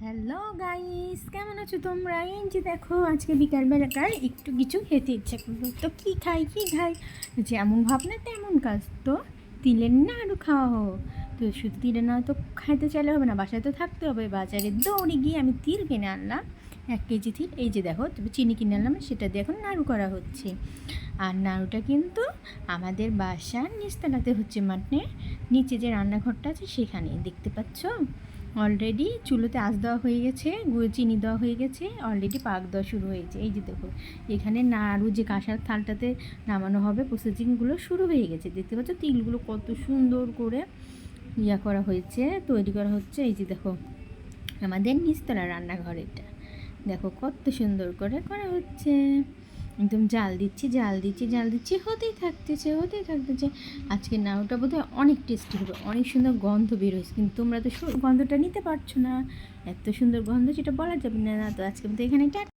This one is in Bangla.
হ্যালো গাইস, কেমন আছো তোমরা? এই যে দেখো, আজকে বিকালবেলাকার একটু কিছু খেতে ইচ্ছে করলো, তো কী খাই যেমন ভাবনা তেমন কাজ। তো তিলের নাড়ু খাওয়া হোক। তো শুধু তিলের নাড়ু তো খাইতে চাইলে হবে না, বাসায় তো থাকতে হবে। বাজারে দৌড়ে গিয়ে আমি তিল কিনে আনলাম, 1 কেজি তিল। এই যে দেখো, তবে চিনি কিনে আনলাম, সেটা দিয়ে এখন নাড়ু করা হচ্ছে। আর নাড়ুটা কিন্তু আমাদের বাসার নিচতলাতে হচ্ছে, মানে নিচে যে রান্নাঘরটা আছে সেখানে। দেখতে পাচ্ছ অলরেডি চুলোতে আঁচ দেওয়া হয়ে গেছে, চিনি দেওয়া হয়ে গেছে, অলরেডি পাক দেওয়া শুরু হয়েছে। এই যে দেখো, এখানে নাড়ু যে কাঁসার থালটাতে নামানো হবে, প্রসেসিংগুলো শুরু হয়ে গেছে। দেখতে পাচ্ছ তিলগুলো কত সুন্দর করে করা হয়েছে, তৈরি করা হচ্ছে। এই যে দেখো, আমাদের নিচতলা রান্নাঘর, এটা দেখো কত সুন্দর করে করা হচ্ছে। একদম জাল দিচ্ছি, হতেই থাকতেছে। আজকে নাড়ুটা বোধহয় অনেক টেস্টি হবে, অনেক সুন্দর গন্ধ বের হয়েছে, কিন্তু তোমরা তো গন্ধটা নিতে পারছো না। এত সুন্দর গন্ধ, যেটা বলা যাবে না। তো আজকে মতো এখানে টাটা।